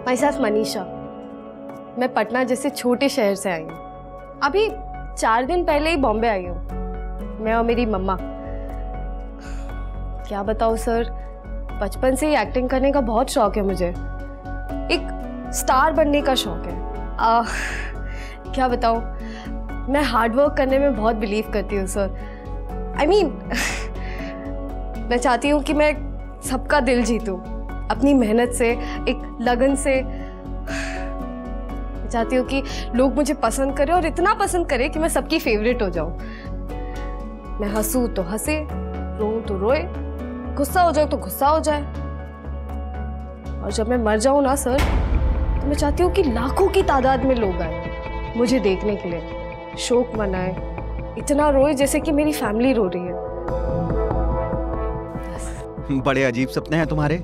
My self Manisha. मैं पटना जैसे छोटे शहर से आई हूँ। अभी 4 दिन पहले ही बॉम्बे आई हूँ, मैं और मेरी मम्मा। क्या बताऊँ सर, बचपन से ही एक्टिंग करने का बहुत शौक है मुझे। एक स्टार बनने का शौक है। क्या बताऊँ, मैं हार्ड वर्क करने में बहुत बिलीव करती हूँ सर। आई मीन मैं चाहती हूँ कि मैं सबका दिल जीतूँ अपनी मेहनत से, एक लगन से। मैं चाहती हूँ कि लोग मुझे पसंद करें और इतना पसंद करें कि मैं सबकी फेवरेट हो जाऊँ। मैं हंसूँ तो हंसे, रोऊँ तो रोए, गुस्सा हो जाऊँ तो गुस्सा हो जाए। और जब मैं मर जाऊँ ना सर, तो मैं चाहती हूँ कि लाखों की तादाद में लोग आए मुझे देखने के लिए, शोक मनाए, इतना रोए जैसे कि मेरी फैमिली रो रही है। बड़े अजीब सपने हैं तुम्हारे।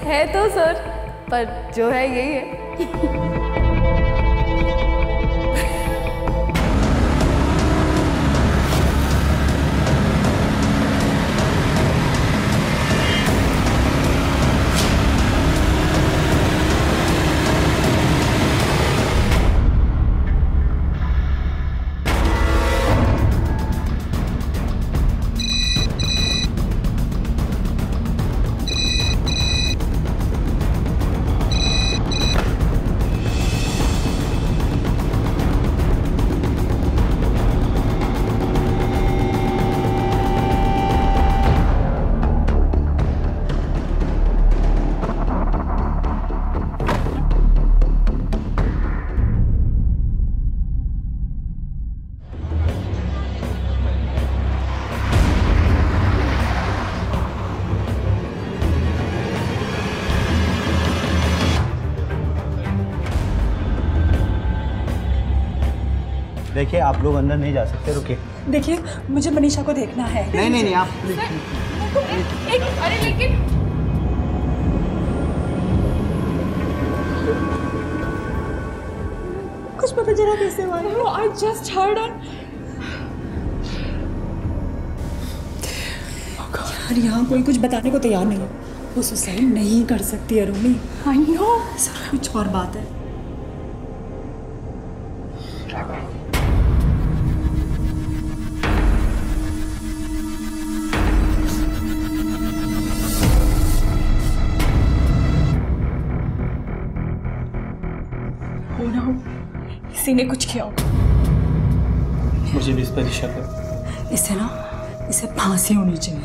है तो सर, पर जो है यही है। देखिए, आप लोग अंदर नहीं जा सकते, रुकिए। देखिए, मुझे मनीषा को देखना है। नहीं, आप अरे लेकिन कुछ पता चला कैसे हुआ? No, I just heard it. यार, यहाँ कोई कुछ बताने को तैयार नहीं है। वो सुसाइड नहीं कर सकती है रोमी। I know. सर, कुछ और बात है। किसी ने कुछ किया होगा। मुझे भी इस पर शक है। इसे फांसी होनी चाहिए।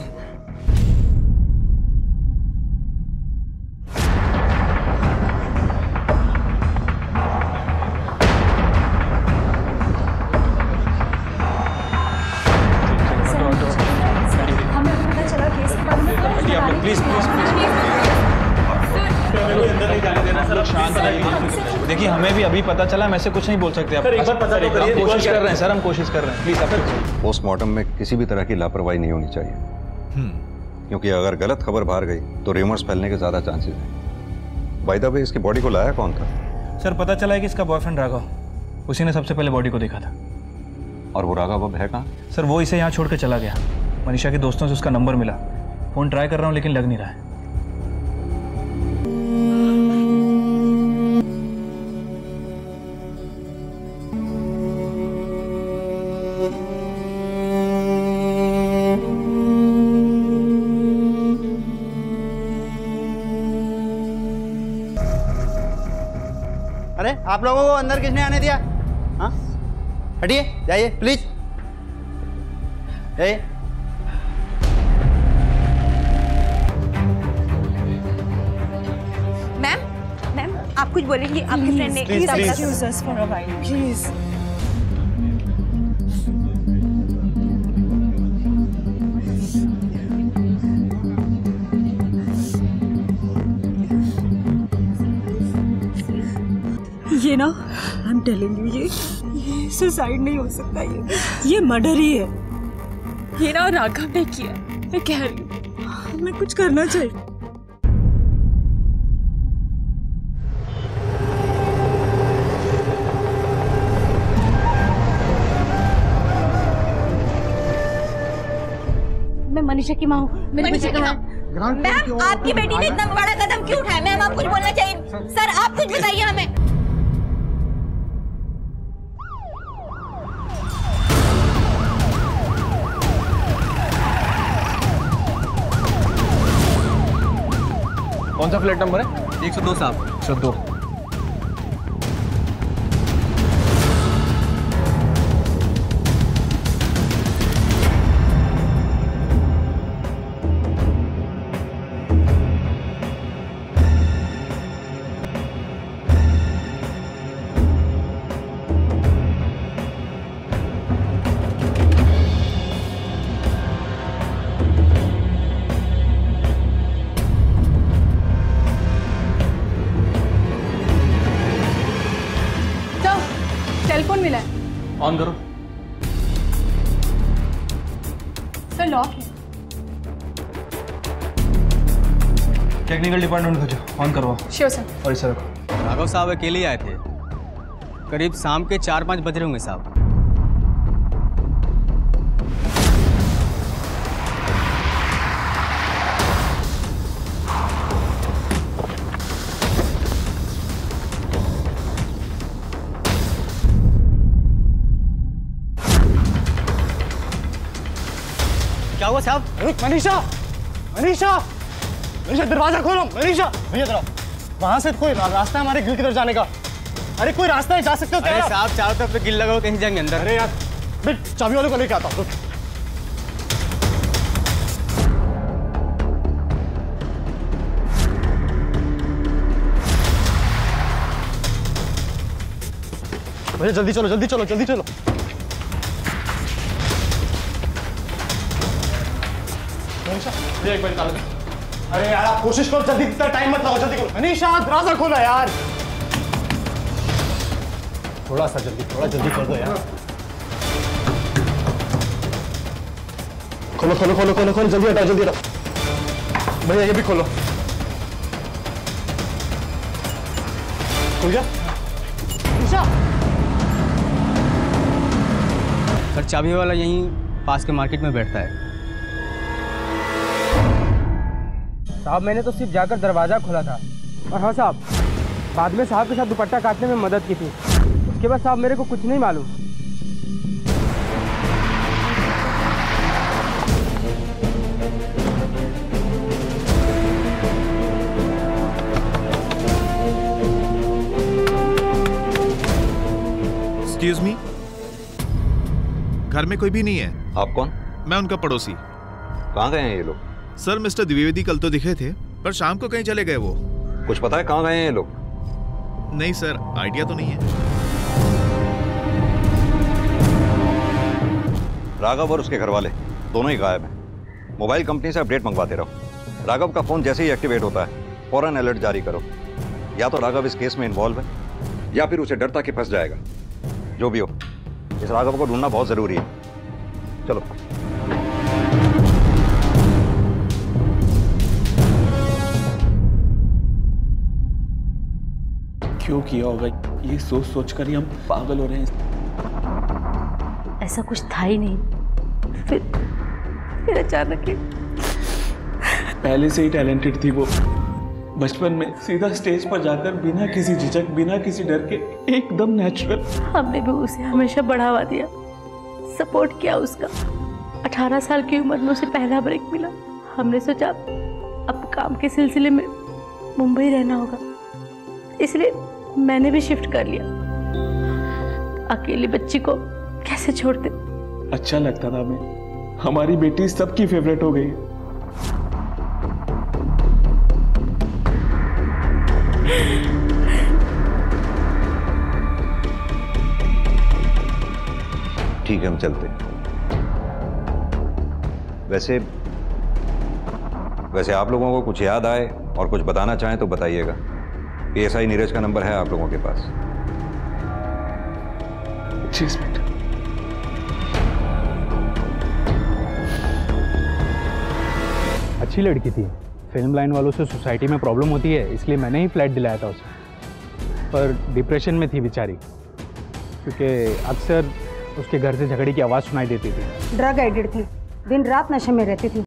हमें पता चला केस के बारे में। प्लीज देखिए, हमें भी अभी पता चला, मैं से कुछ नहीं बोल सकते। आप एक बार पता तो करिए। कोशिश कर रहे हैं सर, हम कोशिश कर रहे हैं। प्लीज आप पोस्टमार्टम में किसी भी तरह की लापरवाही नहीं होनी चाहिए, क्योंकि अगर गलत खबर बाहर गई तो र्यूमर्स फैलने के ज्यादा चांसेस हैं। बाय द वे, इसकी बॉडी को लाया कौन था? सर, पता चला है कि इसका बॉयफ्रेंड राघव, उसी ने सबसे पहले बॉडी को देखा था। और वो राघव अब है कहाँ? सर, वो इसे यहाँ छोड़ के चला गया। मनीषा के दोस्तों से उसका नंबर मिला, फोन ट्राई कर रहा हूँ लेकिन लग नहीं रहा है। अरे, आप लोगों को अंदर किसने आने दिया? हाँ, हटिए, जाइए प्लीज, जाइए। मैम, आप कुछ बोलेंगी? आपके फ्रेंड ने Excuse us for a while, please. ये ना, आई एम टेलिंग यू, ये सुसाइड नहीं हो सकता, ये मर्डर ही है। ये ना राघव ने किया, मैं कह रही हूँ, हमें कुछ करना चाहिए। मैं मनीषा की माँ हूँ। मैंने मुझे कहा मैम आपकी बेटी ने इतना बड़ा कदम क्यों उठाया? मैम आप कुछ बोलना चाहिए। सर आप कुछ बताइए हमें। कौन सा फ्लैट नंबर है? 102 साहब। 102। टेलीफोन मिला है। ऑन करो। सर लॉक है। टेक्निकल डिपार्टमेंट भेजो, ऑन करवाओ। Sure sir. और इसे रखो। राघव साहब अकेले आए थे, करीब शाम के 4-5 बज रहे होंगे साहब। क्या हुआ साहब? मनीषा, मनीषा, मनीषा दरवाजा खोलो। मनीषा भैया जरा, वहां से कोई रास्ता है हमारे गिल की तरफ जाने का? अरे कोई रास्ता है, जा सकते हो क्या? अरे साहब चारों तरफ से गिल लगा हो, कहीं जाएंगे अंदर। अरे यार मैं चाबी वाले को लेके आता हूँ। भैया जल्दी चलो, जल्दी चलो, जल्दी चलो। मनीषा एक बार निकालो। अरे यार आप कोशिश करो, जल्दी, इतना टाइम मत लगाओ, जल्दी करो। मनीषा दरवाजा खोलो यार, थोड़ा सा जल्दी, थोड़ा जल्दी कर दो यार। खोलो खोलो खोलो खोलो खोलो, जल्दी हटाओ, जल्दी हटाओ। भैया ये भी खोलो। खुल गया? मनीषा सर चाबी वाला यहीं पास के मार्केट में बैठता है। साहब मैंने तो सिर्फ जाकर दरवाज़ा खोला था। और हाँ साहब, बाद में साहब के साथ दुपट्टा काटने में मदद की थी। उसके बाद साहब मेरे को कुछ नहीं मालूम। एक्सक्यूज मी, घर में कोई भी नहीं है। आप कौन? मैं उनका पड़ोसी। कहाँ गए हैं ये लोग? सर मिस्टर द्विवेदी कल तो दिखे थे, पर शाम को कहीं चले गए वो। कुछ पता है कहाँ गए हैं ये लोग? नहीं सर, आइडिया तो नहीं है। राघव और उसके घर वाले दोनों ही गायब हैं। मोबाइल कंपनी से अपडेट मंगवाते रहो। राघव का फोन जैसे ही एक्टिवेट होता है फौरन अलर्ट जारी करो। या तो राघव इस केस में इन्वॉल्व है या फिर उसे डरता कि फंस जाएगा। जो भी हो, इस राघव को ढूंढना बहुत जरूरी है। चलो। क्यों किया होगा ये सोच सोच कर ही हम पागल हो रहे हैं। ऐसा कुछ था ही नहीं, फिर अचानक ही। पहले से ही टैलेंटेड थी वो। बचपन में सीधा स्टेज पर जाकर बिना किसी झिझक, बिना किसी डर के एकदम नेचुरल। हमने भी उसे हमेशा बढ़ावा दिया, सपोर्ट किया उसका। 18 साल की उम्र में उसे पहला ब्रेक मिला। हमने सोचा अब काम के सिलसिले में मुंबई रहना होगा, इसलिए मैंने भी शिफ्ट कर लिया। अकेली बच्ची को कैसे छोड़ते। अच्छा लगता था हमें, हमारी बेटी सबकी फेवरेट हो गई। ठीक है, हम चलते हैं। वैसे आप लोगों को कुछ याद आए और कुछ बताना चाहें तो बताइएगा। PSI नीरज का नंबर है आप लोगों के पास। 6 मिनट। अच्छी लड़की थी। फिल्म लाइन वालों से सोसाइटी में प्रॉब्लम होती है, इसलिए मैंने ही फ्लैट दिलाया था उसे। पर डिप्रेशन में थी बेचारी, क्योंकि अक्सर उसके घर से झगड़े की आवाज़ सुनाई देती थी। ड्रग एडिक्ट थी, दिन रात नशे में रहती थी।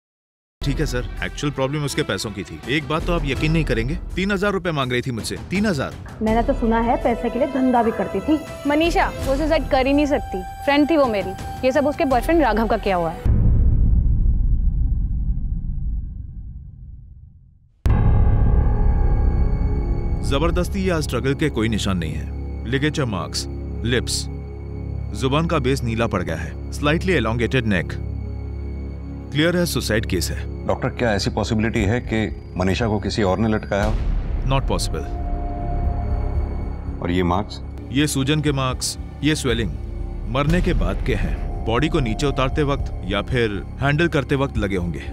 ठीक है सर, एक्चुअल प्रॉब्लम उसके पैसों की थी। एक बात तो आप यकीन नहीं करेंगे, 3000 रुपए मांग रही थी मुझसे। 3000। मैंने तो सुना है पैसे के लिए धंधा भी करती थी। मनीषा वो सुसाइड कर ही नहीं सकती, फ्रेंड थी वो मेरी। ये सब उसके बॉयफ्रेंड राघव का किया हुआ है। जबरदस्ती या स्ट्रगल के कोई निशान नहीं है। लिगेचर मार्क्स, लिप्स, जुबान का बेस नीला पड़ गया है, स्लाइटली एलोंगेटेड नेक। क्लियर है सुसाइड केस है। डॉक्टर, क्या ऐसी पॉसिबिलिटी है कि मनीषा को किसी और ने लटकाया हो? Not possible. और ये मार्क्स? ये सूजन के मार्क्स, ये स्वेलिंग मरने के बाद के हैं। बॉडी को नीचे उतारते वक्त या फिर हैंडल करते वक्त लगे होंगे।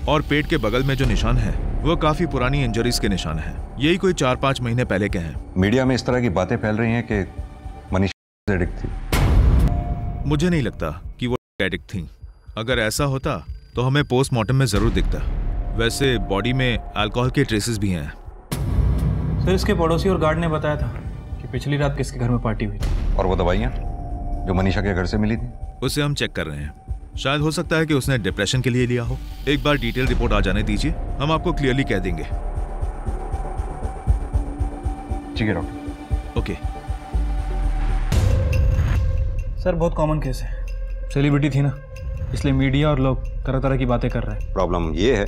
और पेट के बगल में जो निशान है वो काफी पुरानी इंजरीज के निशान हैं। यही कोई 4-5 महीने पहले के हैं। मीडिया में इस तरह की बातें फैल रही हैं कि मनीषा एडिक्ट थी। मुझे नहीं लगता कि वो एडिक्ट थी। अगर ऐसा होता तो हमें पोस्टमार्टम में जरूर दिखता। वैसे बॉडी में अल्कोहल के ट्रेसेस भी हैं। सर, इसके पड़ोसी और गार्ड ने बताया था कि पिछली रात किसके घर में पार्टी हुई थी। और वो दवाइयाँ जो मनीषा के घर से मिली थी, उसे हम चेक कर रहे हैं। शायद हो सकता है कि उसने डिप्रेशन के लिए लिया हो। एक बार डिटेल रिपोर्ट आ जाने दीजिए, हम आपको क्लियरली कह देंगे। ठीक है डॉक्टर। ओके। सर, बहुत कॉमन केस है। सेलिब्रिटी थी ना, इसलिए मीडिया और लोग तरह तरह की बातें कर रहे हैं। प्रॉब्लम ये है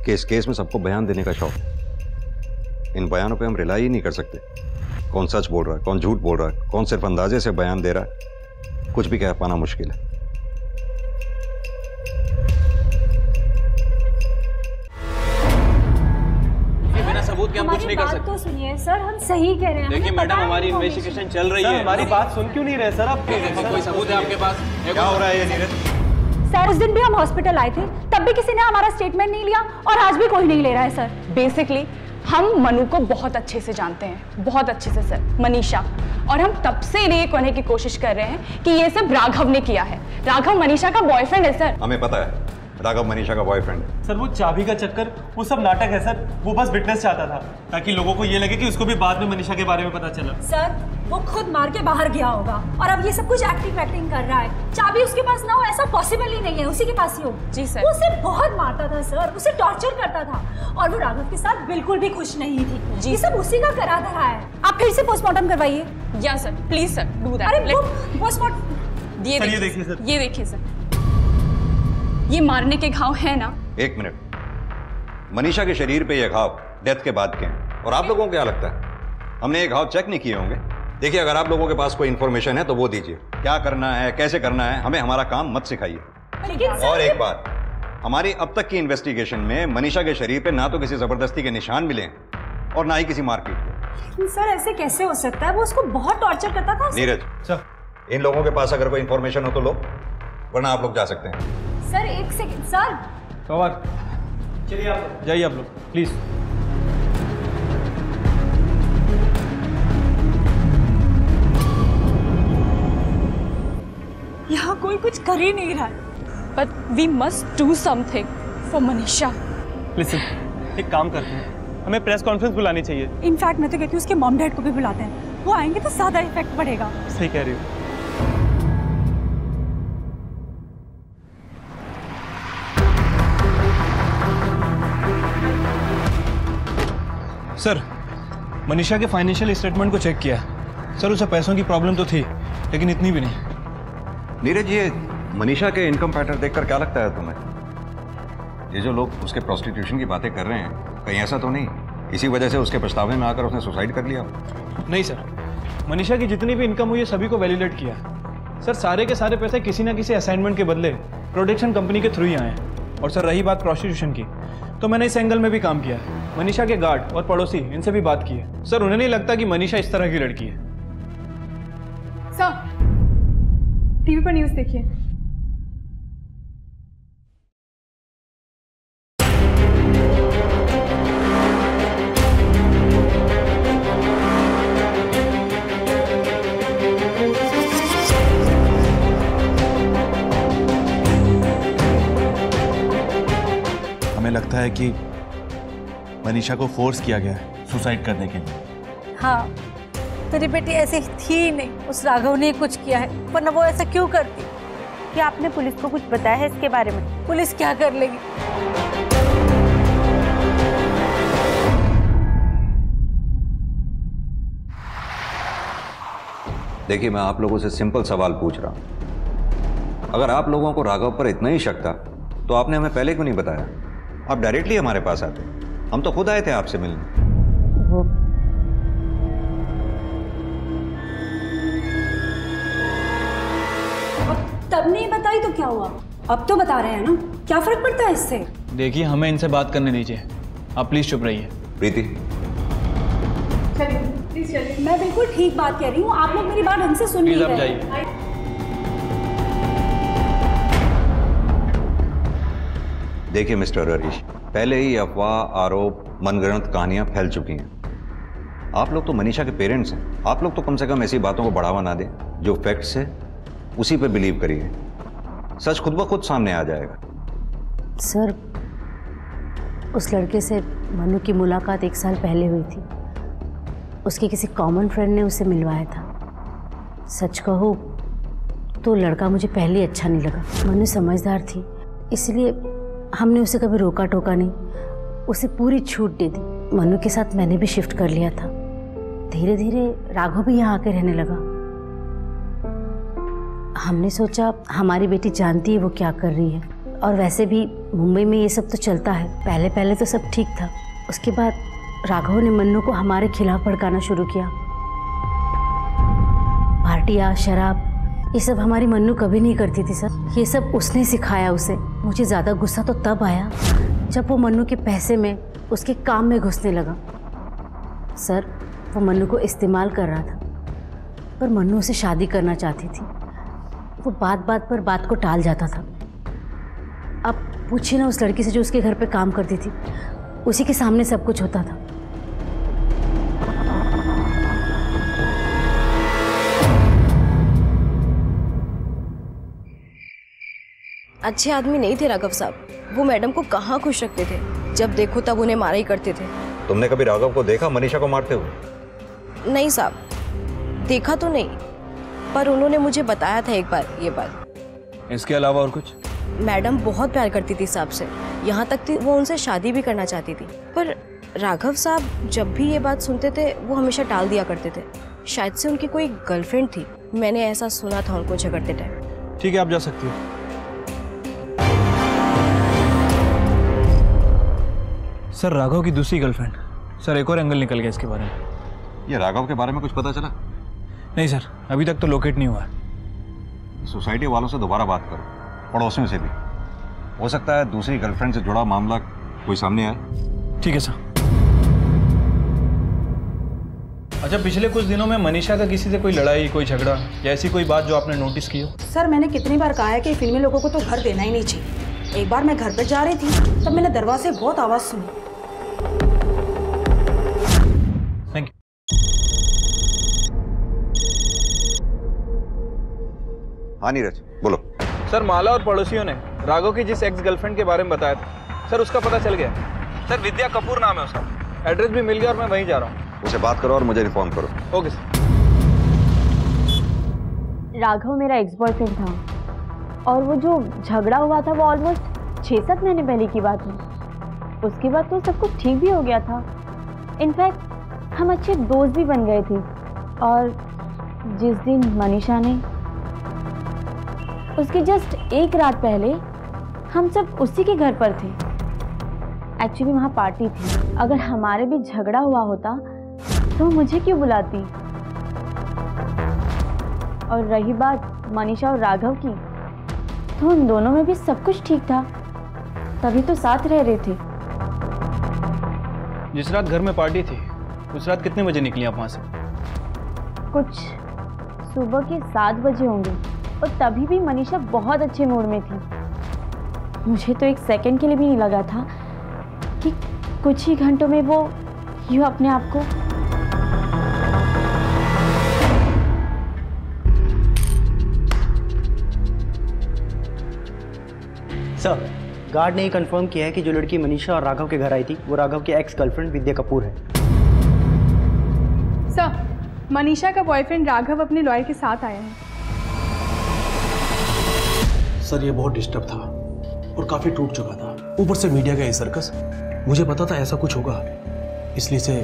कि इस केस में सबको बयान देने का शौक है। इन बयानों पे हम रिलाई ही नहीं कर सकते। कौन सच बोल रहा है, कौन झूठ बोल रहा है, कौन सिर्फ अंदाजे से बयान दे रहा है, कुछ भी कह पाना मुश्किल है। सबूत के हम कुछ नहीं कर सकते। तो सुनिए सर, हम सही कह रहे हैं। देखिए मैडम, हमारी इन्वेस्टिगेशन चल रही है। हमारी बात सुन क्यों नहीं रहे सर आप? कोई सबूत है आपके पास? क्या हो रहा है ये नीरज? सर, उस दिन भी हम हॉस्पिटल आए थे, तब भी किसी ने हमारा स्टेटमेंट नहीं लिया और आज भी कोई नहीं ले रहा है सर। बेसिकली हम मनु को बहुत अच्छे से जानते हैं, बहुत अच्छे से सर, मनीषा। और हम तब से ये कहने की कोशिश कर रहे हैं कि ये सब राघव ने किया है। राघव मनीषा का बॉयफ्रेंड है सर। हमें पता है राघव मनीषा का बॉयफ्रेंड है। सर, वो चाबी का चक्कर, वो सब नाटक है सर। वो बस विटनेस चाहता था ताकि लोगों को ये लगे कि उसको भी बाद में मनीषा के बारे में पता चला। सर, वो खुद मार के बाहर गया होगा और अब ये सब कुछ एक्टिंग कर रहा है। चाबी उसके पास ना हो ऐसा पॉसिबल ही नहीं है, उसी के पास ही हो। जी सर। वो उसे बहुत मारता था सर, उसे टॉर्चर करता था और वो राघव के साथ बिल्कुल भी खुश नहीं थी। जी, ये सब उसी का करा धरा है। आप फिर से पोस्टमार्टम करवाइए। या sir, please sir, do that. अरे पोस्टमार्टम ये देखिए सर, ये देखिए सर, ये मारने के घाव है ना। एक मिनट, मनीषा के शरीर पे ये घाव डेथ के बाद के हैं और आप लोगों को क्या लगता है हमने ये घाव चेक नहीं किए होंगे? देखिए, अगर आप लोगों के पास कोई इंफॉर्मेशन है तो वो दीजिए। क्या करना है, कैसे करना है, हमें हमारा काम मत सिखाइए। और एक बात, हमारी अब तक की इन्वेस्टिगेशन में मनीषा के शरीर पे ना तो किसी जबरदस्ती के निशान मिले और ना ही किसी मारपीट। सर, ऐसे कैसे हो सकता है? वो उसको बहुत टॉर्चर करता था। नीरज, इन लोगों के पास अगर कोई इंफॉर्मेशन हो तो लो, वरना आप लोग जा सकते हैं। सर, एक सेकंड सर। कवर, चलिए आप जाइए, आप लोग प्लीज। यहाँ कोई कुछ कर ही नहीं रहा है। But we must do something for Manisha. Listen, एक काम करते हैं, हमें प्रेस कॉन्फ्रेंस बुलानी चाहिए। इनफैक्ट मैं तो कहती हूँ उसके मॉम डैड को भी बुलाते हैं, वो आएंगे तो ज्यादा इफेक्ट पड़ेगा। सही कह रही हो। सर, मनीषा के फाइनेंशियल स्टेटमेंट को चेक किया। सर, उसे पैसों की प्रॉब्लम तो थी, लेकिन इतनी भी नहीं। नीरज, ये मनीषा के इनकम पैटर्न देखकर क्या लगता है तुम्हें? ये जो लोग उसके प्रोस्टिट्यूशन की बातें कर रहे हैं, कहीं ऐसा तो नहीं इसी वजह से उसके पछतावे में आकर उसने सुसाइड कर लिया? नहीं सर, मनीषा की जितनी भी इनकम हुई है सभी को वैलिडेट किया। सर, सारे के सारे पैसे किसी ना किसी असाइनमेंट के बदले प्रोडक्शन कंपनी के थ्रू ही आए हैं। और सर, रही बात प्रोस्टिट्यूशन की, तो मैंने इस एंगल में भी काम किया है। मनीषा के गार्ड और पड़ोसी, इनसे भी बात की है। सर, उन्हें नहीं लगता कि मनीषा इस तरह की लड़की है। सर, टीवी पर न्यूज़ देखिए। हमें लगता है कि मनीषा को फोर्स किया गया है सुसाइड करने के लिए। हाँ, मेरी बेटी ऐसी थी ही नहीं, उस राघव ने कुछ किया है, वरना वो ऐसा क्यों करती? क्या आपने पुलिस को कुछ बताया है इसके बारे में? पुलिस क्या कर लेगी? देखिए, मैं आप लोगों से सिंपल सवाल पूछ रहा हूं। अगर आप लोगों को राघव पर इतना ही शक था तो आपने हमें पहले क्यों नहीं बताया? आप डायरेक्टली हमारे पास आते, हम तो खुद आए थे आपसे मिलने। वो तब नहीं बताई तो क्या हुआ, अब तो बता रहे हैं ना, क्या फर्क पड़ता है इससे? देखिए, हमें इनसे बात करने दीजिए, आप प्लीज चुप रहिए। प्रीति, चलिए प्लीज चलिए। मैं बिल्कुल ठीक बात कह रही हूँ, आप लोग मेरी बात ढंग से सुन नहीं रहे। प्लीज आप जाइए। देखिए मिस्टर हरीश, पहले ही अफवाह, आरोप, मनगढ़ंत कहानियां फैल चुकी हैं। आप लोग तो मनीषा के पेरेंट्स हैं, आप लोग तो कम से कम ऐसी बातों को बढ़ावा ना दें। जो फैक्ट्स है उसी पे बिलीव करिए, सच खुद ब खुद सामने आ जाएगा। सर, उस लड़के से मनु की मुलाकात 1 साल पहले हुई थी। उसके किसी कॉमन फ्रेंड ने उसे मिलवाया था। सच कहूँ तो लड़का मुझे पहले ही अच्छा नहीं लगा। मनु समझदार थी, इसलिए हमने उसे कभी रोका टोका नहीं, उसे पूरी छूट दे दी। मनु के साथ मैंने भी शिफ्ट कर लिया था। धीरे धीरे राघव भी यहाँ आके रहने लगा। हमने सोचा हमारी बेटी जानती है वो क्या कर रही है, और वैसे भी मुंबई में ये सब तो चलता है। पहले पहले तो सब ठीक था, उसके बाद राघव ने मन्नू को हमारे खिलाफ भड़काना शुरू किया। पार्टियाँ, शराब, ये सब हमारी मन्नू कभी नहीं करती थी सर। ये सब उसने सिखाया उसे। मुझे ज़्यादा गुस्सा तो तब आया जब वो मन्नू के पैसे में, उसके काम में घुसने लगा। सर, वो मन्नू को इस्तेमाल कर रहा था, पर मन्नू उसे शादी करना चाहती थी। वो बात बात पर बात को टाल जाता था। अब पूछिए ना उस लड़की से जो उसके घर पे काम करती थी, उसी के सामने सब कुछ होता था। अच्छे आदमी नहीं थे राघव साहब। वो मैडम को कहाँ खुश रखते थे, जब देखो तब उन्हें मारा ही करते थे। तुमने कभी राघव को देखा मनीषा को मारते हुए? नहीं साहब, देखा तो नहीं, पर उन्होंने मुझे बताया था एक बार ये बात। इसके अलावा और कुछ? मैडम बहुत प्यार करती थी साहब से, यहाँ तक थी वो उनसे शादी भी करना चाहती थी। पर राघव साहब जब भी ये बात सुनते थे वो हमेशा टाल दिया करते थे। शायद से उनकी कोई गर्लफ्रेंड थी, मैंने ऐसा सुना था उनको झगड़ते टाइम। ठीक है, आप जा सकती हो। सर, राघव की दूसरी गर्लफ्रेंड। सर, एक और एंगल निकल गया इसके बारे में। ये राघव के बारे में कुछ पता चला? नहीं सर, अभी तक तो लोकेट नहीं हुआ है। सोसाइटी वालों से दोबारा बात करो, पड़ोसियों से भी। हो सकता है दूसरी गर्लफ्रेंड से जुड़ा मामला कोई सामने आए। ठीक है सर। अच्छा, पिछले कुछ दिनों में मनीषा का किसी से कोई लड़ाई, कोई झगड़ा या ऐसी कोई बात जो आपने नोटिस की हो? सर, मैंने कितनी बार कहा है कि फिल्मी लोगों को तो घर देना ही नहीं चाहिए। एक बार मैं घर पे जा रही थी, तब मैंने दरवाजे से बहुत आवाज सुनी। Thank you. हाँ नीरज, बोलो। सर, माला और पड़ोसियों ने राघव की जिस एक्स गर्लफ्रेंड के बारे में बताया था, सर उसका पता चल गया। सर, विद्या कपूर नाम है उसका। एड्रेस भी मिल गया और मैं वहीं जा रहा हूँ। उसे बात करो और मुझे इन्फॉर्म करो। Okay sir. राघव मेरा एक्स बॉयफ्रेंड था, और वो जो झगड़ा हुआ था वो ऑलमोस्ट 6-7 महीने पहले की बात है। उसके बाद तो सब कुछ ठीक भी हो गया था। इनफैक्ट हम अच्छे दोस्त भी बन गए थे। और जिस दिन मनीषा ने, उसके जस्ट एक रात पहले हम सब उसी के घर पर थे। एक्चुअली वहाँ पार्टी थी। अगर हमारे भी झगड़ा हुआ होता तो मुझे क्यों बुलाती? और रही बात मनीषा और राघव की, तो उन दोनों में भी सब कुछ ठीक था, तभी तो साथ रह रहे थे। जिस रात घर में पार्टी थी, उस रात कितने बजे निकली आप वहाँ से? कुछ सुबह के 7 बजे होंगे, और तभी भी मनीषा बहुत अच्छे मूड में थी। मुझे तो एक सेकंड के लिए भी नहीं लगा था कि कुछ ही घंटों में वो यूँ अपने आप को। सर, गार्ड ने ये कंफर्म किया है कि जो लड़की मनीषा और राघव के घर आई थी वो राघव की एक्स गर्लफ्रेंड विद्या कपूर है। सर, मनीषा का बॉयफ्रेंड राघव अपने लॉयर के साथ आया है। सर, ये बहुत डिस्टर्ब था और काफी टूट चुका था। ऊपर से मीडिया का ये सर्कस, मुझे पता था ऐसा कुछ होगा, इसलिए से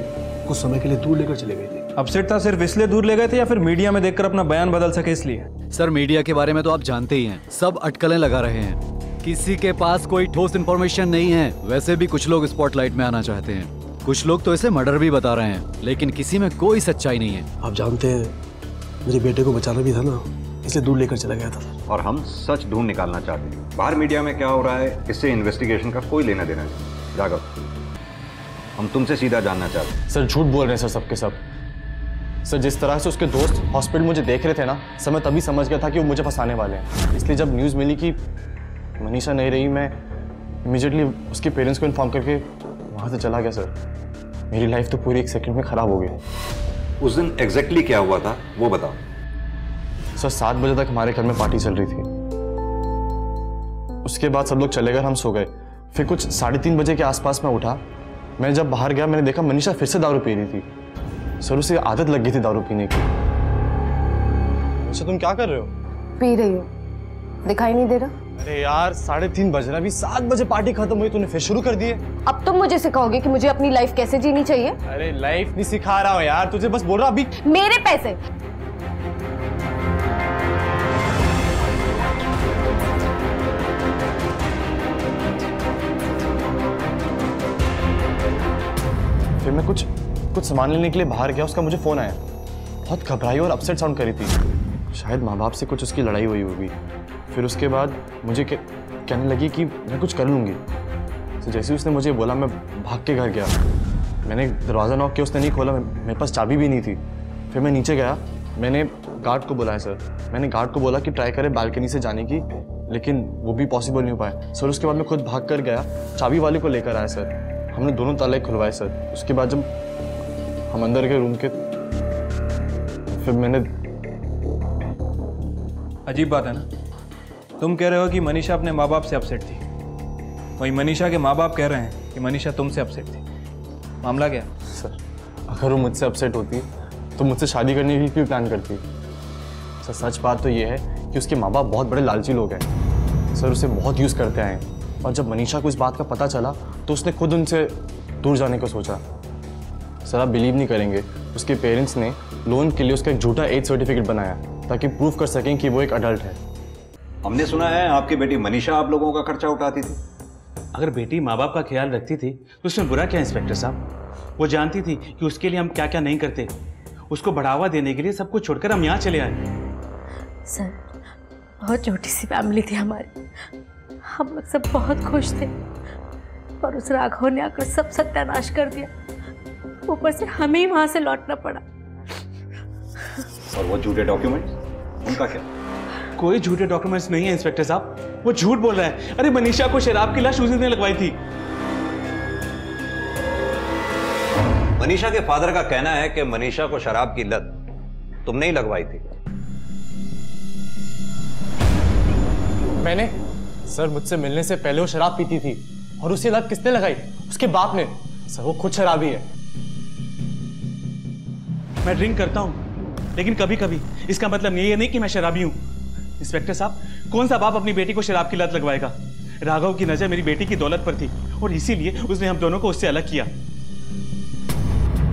कुछ समय के लिए दूर लेकर चले गए थे। अपसेट था सिर्फ इसलिए दूर ले गए थे या फिर मीडिया में देखकर अपना बयान बदल सके इसलिए? सर मीडिया के बारे में तो आप जानते ही हैं, सब अटकलें लगा रहे हैं, किसी के पास कोई ठोस इन्फॉर्मेशन नहीं है। वैसे भी कुछ लोग स्पॉटलाइट में आना चाहते हैं, कुछ लोग तो इसे मर्डर भी बता रहे हैं, लेकिन किसी में कोई सच्चाई नहीं है। आप जानते हैं मेरे बेटे को बचाना भी था ना, इसलिए दूर लेकर चला गया था। और हम सच ढूंढ निकालना चाहते हैं। बाहर मीडिया में क्या हो रहा है इससे इन्वेस्टिगेशन का कोई लेना देना नहीं। राघव, हम तुमसे सीधा जानना चाहते हैं। सर झूठ बोल रहे हैं सर सबके सब। सर जिस तरह से उसके दोस्त हॉस्पिटल मुझे देख रहे थे ना, सर मैं तभी समझ गया था कि वो मुझे फंसाने वाले हैं। इसलिए जब न्यूज़ मिली कि मनीषा नहीं रही, मैं इमीडिएटली उसके पेरेंट्स को इन्फॉर्म करके वहाँ से चला गया। सर मेरी लाइफ तो पूरी 1 सेकंड में ख़राब हो गई। उस दिन एग्जैक्टली क्या हुआ था वो बताओ। सर 7 बजे तक हमारे घर में पार्टी चल रही थी, उसके बाद सब लोग चले गए, हम सो गए। फिर कुछ 3:30 बजे के आसपास मैं उठा। मैं जब बाहर गया मैंने देखा मनीषा फिर से दारू पी रही थी। सर उसे आदत लग गई थी दारू पीने की। अच्छा तुम क्या कर रहे हो? पी रही हो, दिखाई नहीं दे रहा? अरे यार 3:30 बज रहा, अभी 7 बजे पार्टी खत्म हुई, तूने फिर शुरू कर दिए। अब तुम मुझे सिखाओगे कि मुझे अपनी लाइफ कैसे जीनी चाहिए? अरे लाइफ नहीं सिखा रहा हूँ यार, तुझे बस बोल रहा अभी। मेरे पैसे फिर मैं कुछ सामान लेने के लिए बाहर गया, उसका मुझे फोन आया। बहुत घबराई और अपसेट साउंड करी थी, शायद माँ बाप से कुछ उसकी लड़ाई हुई होगी। फिर उसके बाद मुझे कहने लगी कि मैं कुछ कर लूँगी। तो जैसे उसने मुझे बोला मैं भाग के घर गया। मैंने दरवाज़ा नॉक किया, उसने नहीं खोला, मेरे पास चाबी भी नहीं थी। फिर मैं नीचे गया, मैंने गार्ड को बुलाया। सर मैंने गार्ड को बोला कि ट्राई करे बालकनी से जाने की, लेकिन वो भी पॉसिबल नहीं हो पाया। सर उसके बाद मैं खुद भाग कर गया, चाबी वाले को लेकर आया। सर हमने दोनों ताले खुलवाए। सर उसके बाद जब हम अंदर के रूम के, फिर मैंने। अजीब बात है ना, तुम कह रहे हो कि मनीषा अपने माँ बाप से अपसेट थी, वहीं मनीषा के माँ बाप कह रहे हैं कि मनीषा तुमसे अपसेट थी। मामला क्या? सर अगर वो मुझसे अपसेट होती तो मुझसे शादी करने की क्यों प्लान करती? सर सच बात तो ये है कि उसके माँ बाप बहुत बड़े लालची लोग हैं। सर उसे बहुत यूज़ करते आए, और जब मनीषा को इस बात का पता चला तो उसने खुद उनसे दूर जाने को सोचा। सर आप बिलीव नहीं करेंगे, उसके पेरेंट्स ने लोन के लिए उसका एक झूठा एज सर्टिफिकेट बनाया ताकि प्रूफ कर सकें कि वो एक अडल्ट है। हमने सुना है आपकी बेटी मनीषा आप लोगों का खर्चा उठाती थी। अगर बेटी माँ बाप का ख्याल रखती थी तो उसमें बुरा क्या इंस्पेक्टर साहब? वो जानती थी कि उसके लिए हम क्या क्या नहीं करते। उसको बढ़ावा देने के लिए सब कुछ छोड़कर हम यहाँ चले आए। सर बहुत छोटी सी फैमिली थी हमारी, हम लोग सब बहुत खुश थे, और उस राघव ने आकर सब सत्यानाश कर दिया। ऊपर से हमें ही वहां से लौटना पड़ा। और वो झूठे डॉक्यूमेंट्स, उनका क्या? कोई झूठे डॉक्यूमेंट्स नहीं है इंस्पेक्टर साहब, वो झूठ बोल रहा है। अरे मनीषा को शराब की लाश उसी ने लगवाई थी। मनीषा के फादर का कहना है कि मनीषा को शराब की लत तुमने ही लगवाई थी। मैंने? सर मुझसे मिलने से पहले वो शराब पीती थी, और उसे लत किसने लगाई? उसके बाप ने। सर वो खुद शराबी है। मैं ड्रिंक करता हूं लेकिन कभी कभी, इसका मतलब ये नहीं कि मैं शराबी हूं। इंस्पेक्टर साहब कौन सा बाप अपनी बेटी को शराब की लत लगवाएगा? राघव की नजर मेरी बेटी की दौलत पर थी और इसीलिए उसने हम दोनों को उससे अलग किया।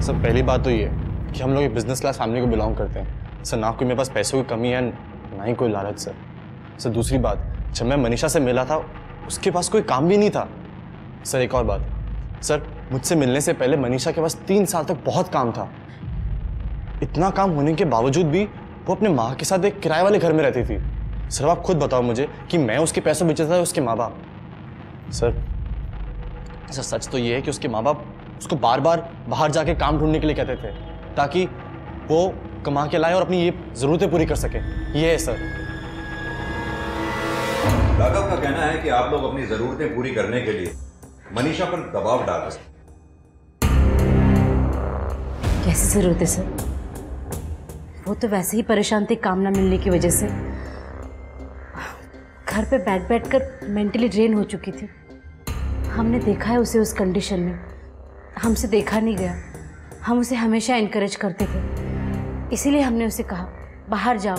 सर पहली बात तो ये है कि हम लोग एक बिजनेस क्लास फैमिली को बिलोंग करते हैं। सर ना कोई मेरे पास पैसों की कमी है, ना ही कोई लालच। सर दूसरी बात, जब मैं मनीषा से मिला था उसके पास कोई काम भी नहीं था। सर एक और बात, सर मुझसे मिलने से पहले मनीषा के पास 3 साल तक बहुत काम था। इतना काम होने के बावजूद भी वो अपने माँ के साथ एक किराए वाले घर में रहती थी। सर आप खुद बताओ मुझे कि मैं उसके पैसों में बेचता था उसके माँ बाप। सर सच तो ये है कि उसके माँ बाप उसको बार बार बाहर जाके काम ढूंढने के लिए कहते थे ताकि वो कमा के लाए और अपनी ये जरूरतें पूरी कर सके। ये है सर। राघव का कहना है कि आप लोग अपनी जरूरतें पूरी करने के लिए मनीषा पर दबाव डाल रहे हैं। कैसी जरूरत है सर? वो तो वैसे ही परेशान थी काम ना मिलने की वजह से, घर पे बैठ बैठ कर मेंटली ड्रेन हो चुकी थी। हमने देखा है उसे उस कंडीशन में, हमसे देखा नहीं गया। हम उसे हमेशा इनकरेज करते थे, इसीलिए हमने उसे कहा बाहर जाओ,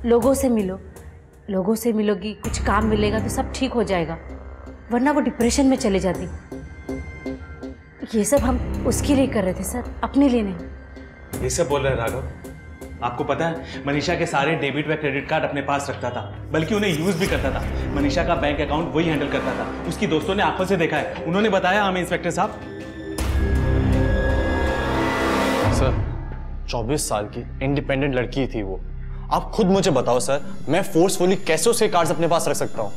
लोगों से मिलो, लोगों से मिलोगी कुछ काम मिलेगा तो सब ठीक हो जाएगा, वरना वो डिप्रेशन में चले जाती। ये सब हम उसके लिए कर रहे थे सर, अपने लिए नहीं। ये सब बोल रहे हैं राघव? आपको पता है मनीषा के सारे डेबिट व क्रेडिट कार्ड अपने पास रखता था, बल्कि उन्हें यूज भी करता था। मनीषा का बैंक अकाउंट वही हैंडल करता था। उसकी दोस्तों ने आंखों से देखा है, उन्होंने बताया हमें इंस्पेक्टर साहब। सर 24 साल की इंडिपेंडेंट लड़की थी वो। आप खुद मुझे बताओ सर, मैं फोर्सफुली कैसे उसके कार्ड्स अपने पास रख सकता हूँ?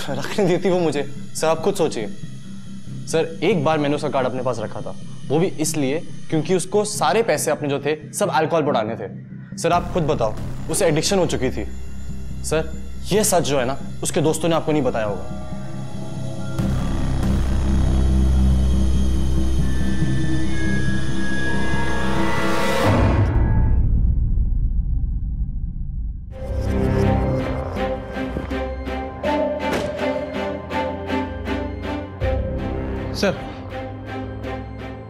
रखने देती वो मुझे? सर आप खुद सोचिए। सर एक बार मैंने उसका कार्ड अपने पास रखा था, वो भी इसलिए क्योंकि उसको सारे पैसे अपने जो थे सब अल्कोहल पर डालने थे। सर आप खुद बताओ, उसे एडिक्शन हो चुकी थी। सर ये सच जो है ना, उसके दोस्तों ने आपको नहीं बताया होगा।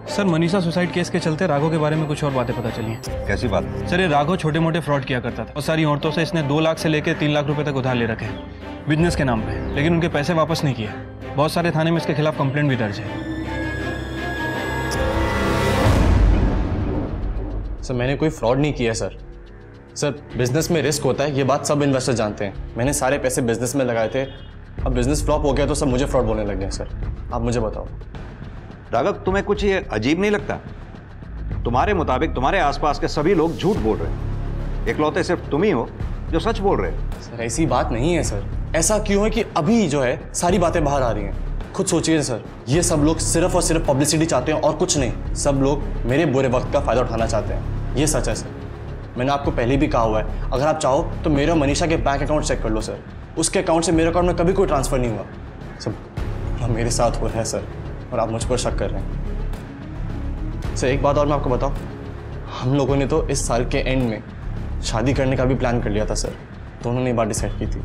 सर मनीषा सुसाइड केस के चलते राघव के बारे में कुछ और बातें पता चली हैं। कैसी बात? सर ये राघव छोटे मोटे फ्रॉड किया करता था और सारी औरतों से इसने 2 लाख से लेकर 3 लाख रुपए तक उधार ले रखे हैं बिजनेस के नाम पे, लेकिन उनके पैसे वापस नहीं किए। बहुत सारे थाने में इसके खिलाफ कंप्लेंट भी दर्ज है। सर मैंने कोई फ्रॉड नहीं किया सर। सर बिजनेस में रिस्क होता है, ये बात सब इन्वेस्टर जानते हैं। मैंने सारे पैसे बिजनेस में लगाए थे, अब बिजनेस फ्लॉप हो गया तो सब मुझे फ्रॉड बोलने लग गए। सर आप मुझे बताओ। राघव तुम्हें कुछ ये अजीब नहीं लगता? तुम्हारे मुताबिक तुम्हारे आसपास के सभी लोग झूठ बोल रहे हैं, इकलौते सिर्फ तुम ही हो जो सच बोल रहे हो। सर ऐसी बात नहीं है सर। ऐसा क्यों है कि अभी जो है सारी बातें बाहर आ रही हैं? खुद सोचिए सर, ये सब लोग सिर्फ और सिर्फ पब्लिसिटी चाहते हैं और कुछ नहीं। सब लोग मेरे बुरे वक्त का फायदा उठाना चाहते हैं, ये सच है सर। मैंने आपको पहले भी कहा हुआ है, अगर आप चाहो तो मेरे और मनीषा के बैंक अकाउंट चेक कर लो सर। उसके अकाउंट से मेरे अकाउंट में कभी कोई ट्रांसफर नहीं हुआ। सब मेरे साथ हो रहा है सर, और आप मुझ पर शक कर रहे हैं। सर एक बात और मैं आपको बताऊं, हम लोगों ने तो इस साल के एंड में शादी करने का भी प्लान कर लिया था सर। दोनों ने बात डिसाइड की थी।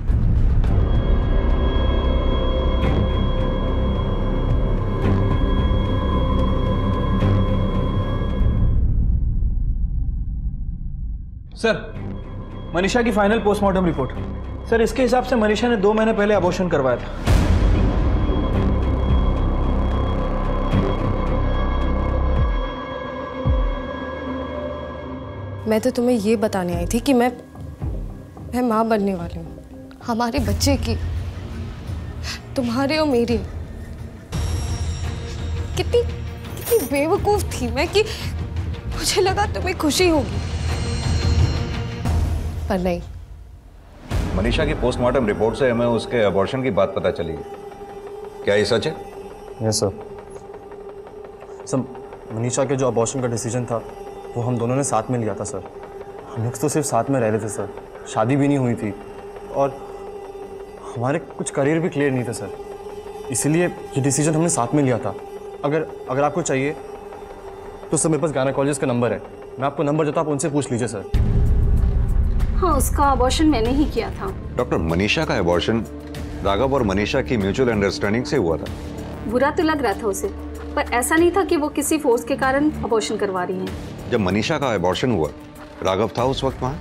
सर मनीषा की फाइनल पोस्टमार्टम रिपोर्ट। सर इसके हिसाब से मनीषा ने 2 महीने पहले अबॉर्शन करवाया था। मैं तो तुम्हें ये बताने आई थी कि मैं माँ बनने वाली हूँ, हमारे बच्चे की, तुम्हारे और मेरे। कितनी बेवकूफ थी मैं कि मुझे लगा तुम्हें खुशी होगी, पर नहीं। मनीषा की पोस्टमार्टम रिपोर्ट से हमें उसके अबॉर्शन की बात पता चली है, क्या ये सच है? Yes sir. सर मनीषा के जो अबॉर्शन का डिसीजन था वो हम दोनों ने साथ में लिया था सर। हम लोग तो सिर्फ साथ में रह रहे थे सर, शादी भी नहीं हुई थी और हमारे कुछ करियर भी क्लियर नहीं थे सर, इसलिए ये डिसीजन हमने साथ में लिया था। अगर आपको चाहिए तो सर मेरे पास गायनेकोलॉजिस्ट का नंबर है, मैं आपको नंबर देता हूं, आप उनसे पूछ लीजिए सर। हाँ उसका अबॉर्शन मैंने ही किया था। डॉक्टर मनीषा का अबॉर्शन राघव और मनीषा की म्यूचुअल अंडरस्टैंडिंग से हुआ था। बुरा तो लग रहा था उसे, पर ऐसा नहीं था कि वो किसी फोर्स के कारण अबॉर्शन करवा रही हैं। जब मनीषा का अबॉर्शन हुआ राघव था उस वक्त वहां?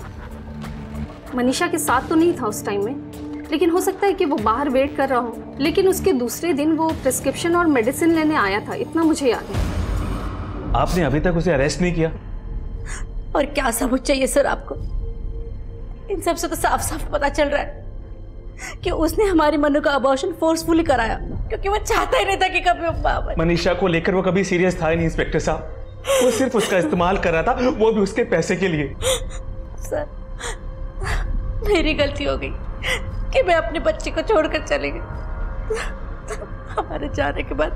मनीषा के साथ तो नहीं था उस टाइम में, लेकिन हो सकता है कि वो बाहर वेट कर रहा हो। लेकिन उसके दूसरे दिन वो प्रिस्क्रिप्शन और मेडिसिन लेने आया था, इतना मुझे याद है। आपने अभी तक उसे अरेस्ट नहीं किया? और क्या सबूत चाहिए सर आपको? इन सब से तो साफ साफ पता चल रहा है कि उसने हमारी मनु का अबॉर्शन फोर्सफुली कराया, क्योंकि वो चाहता ही नहीं था कि कभी वो मां बने। मनीषा को लेकर वो कभी सीरियस था ही नहीं इंस्पेक्टर साहब, वो सिर्फ उसका इस्तेमाल कर रहा था, वो भी उसके पैसे के लिए। सर मेरी गलती हो गई कि मैं अपने बच्चे को छोड़कर चली गई। हमारे जाने के बाद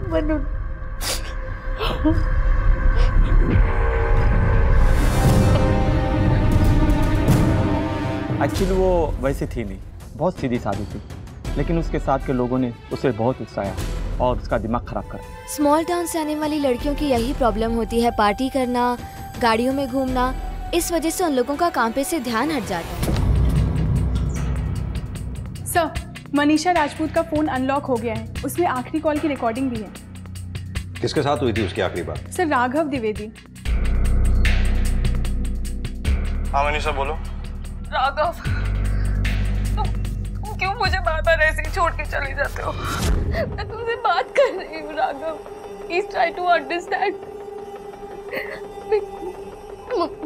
मनु एक्चुअली वो वैसी थी नहीं, बहुत सीधी सादी थी, लेकिन उसके साथ के लोगों ने उसे बहुत उकसाया और उसका दिमाग खराब कर दिया। स्मॉल टाउन से आने वाली लड़कियों की यही प्रॉब्लम होती है, पार्टी करना, गाड़ियों में घूमना। इस वजह से उन लोगों का काम पे से ध्यान हट जाता है। सर मनीषा राजपूत का फोन अनलॉक हो गया है, उसमें आखिरी कॉल की रिकॉर्डिंग भी है। किसके साथ हुई थी उसकी आखिरी बात? सर राघव द्विवेदी। हाँ मनीषा बोलो। राघव तुम क्यों मुझे बार बार ऐसे ही छोड़ के चले जाते हो? मैं तुमसे बात कर रही हूँ Raghav, please try to understand.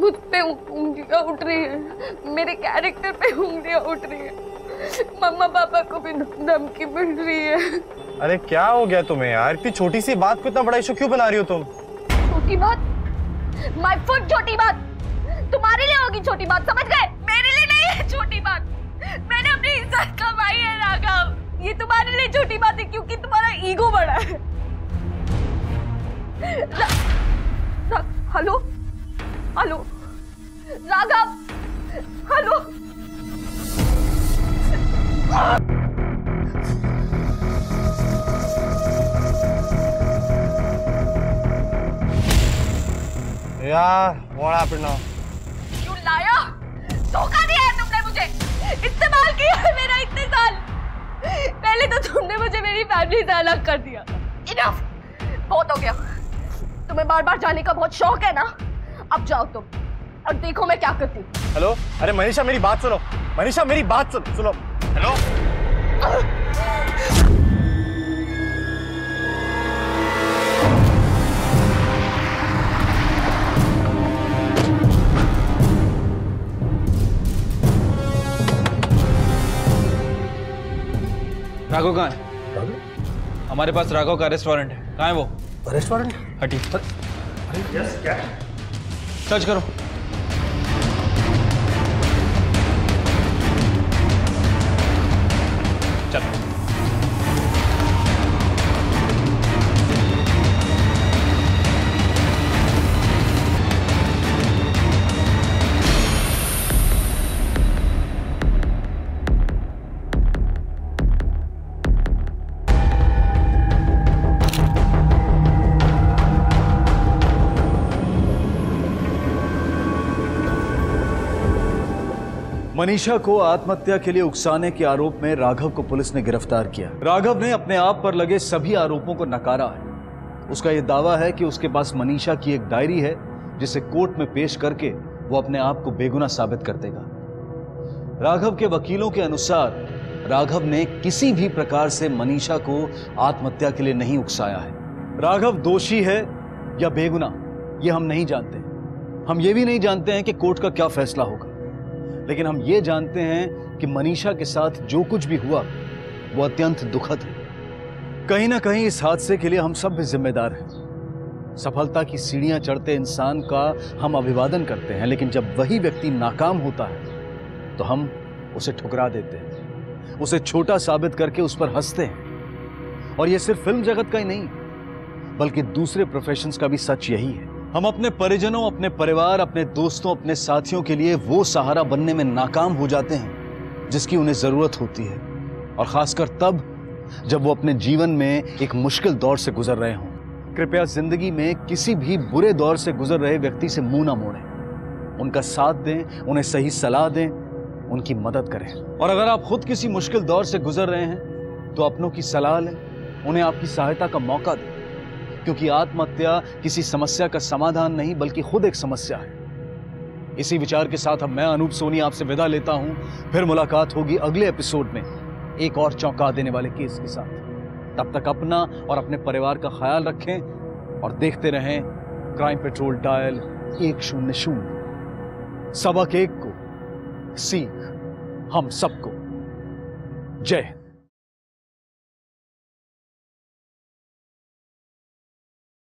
मुझ पे उंगलियां उठ रही है, मेरे कैरेक्टर पे उंगलियां उठ रही है, मम्मा पापा को भी धमकी मिल रही है। अरे क्या हो गया तुम्हें यार? इतनी छोटी सी बात को इतना बड़ा इशू क्यों बना रही हो तुम? छोटी बात? माय फुट छोटी बात। तुम्हारे लिए होगी छोटी बात, समझ गए? मेरे लिए नहीं है छोटी बात। मैंने अपनी इज्जत कमाई है राघव, ये तुम्हारे लिए छोटी बात है क्योंकि तुम्हारा ईगो बड़ा है। Hello hello Raghav, hello. यार what happened now? You liar! धोखा दिया है तुमने मुझे, इस्तेमाल किया है मेरा इतने साल। पहले तो तुमने मुझे मेरी फैमिली से अलग कर दिया। Enough! बहुत हो गया। तुम्हें बार बार जाने का बहुत शौक है ना? अब जाओ तुम और देखो मैं क्या करती हूँ। हेलो, अरे मनीषा मेरी बात सुनो, मनीषा मेरी बात सुनो। हेलो। राघव कहाँ है? हमारे पास राघव का रेस्टोरेंट है, कहाँ है वो? रेस्टोरेंट? हटी। अरे यस, क्या? सर्च करो। चलो। मनीषा को आत्महत्या के लिए उकसाने के आरोप में राघव को पुलिस ने गिरफ्तार किया। राघव ने अपने आप पर लगे सभी आरोपों को नकारा है। उसका यह दावा है कि उसके पास मनीषा की एक डायरी है जिसे कोर्ट में पेश करके वो अपने आप को बेगुनाह साबित कर देगा। राघव के वकीलों के अनुसार राघव ने किसी भी प्रकार से मनीषा को आत्महत्या के लिए नहीं उकसाया है। राघव दोषी है या बेगुनाह ये हम नहीं जानते। हम ये भी नहीं जानते हैं कि कोर्ट का क्या फैसला होगा, लेकिन हम ये जानते हैं कि मनीषा के साथ जो कुछ भी हुआ वो अत्यंत दुखद है। कहीं ना कहीं इस हादसे के लिए हम सब भी जिम्मेदार हैं। सफलता की सीढ़ियां चढ़ते इंसान का हम अभिवादन करते हैं, लेकिन जब वही व्यक्ति नाकाम होता है तो हम उसे ठुकरा देते हैं, उसे छोटा साबित करके उस पर हंसते हैं। और यह सिर्फ फिल्म जगत का ही नहीं बल्कि दूसरे प्रोफेशंस का भी सच यही है। हम अपने परिजनों, अपने परिवार, अपने दोस्तों, अपने साथियों के लिए वो सहारा बनने में नाकाम हो जाते हैं जिसकी उन्हें जरूरत होती है, और खासकर तब जब वो अपने जीवन में एक मुश्किल दौर से गुजर रहे हों। कृपया जिंदगी में किसी भी बुरे दौर से गुजर रहे व्यक्ति से मुंह ना मोड़ें, उनका साथ दें, उन्हें सही सलाह दें, उनकी मदद करें। और अगर आप खुद किसी मुश्किल दौर से गुजर रहे हैं तो अपनों की सलाह लें, उन्हें आपकी सहायता का मौका दें, क्योंकि आत्महत्या किसी समस्या का समाधान नहीं बल्कि खुद एक समस्या है। इसी विचार के साथ अब मैं अनूप सोनी आपसे विदा लेता हूं। फिर मुलाकात होगी अगले एपिसोड में एक और चौंका देने वाले केस के साथ। तब तक अपना और अपने परिवार का ख्याल रखें और देखते रहें क्राइम पेट्रोल डायल 100। सबक एक को सीख हम सबको। जय हिंद।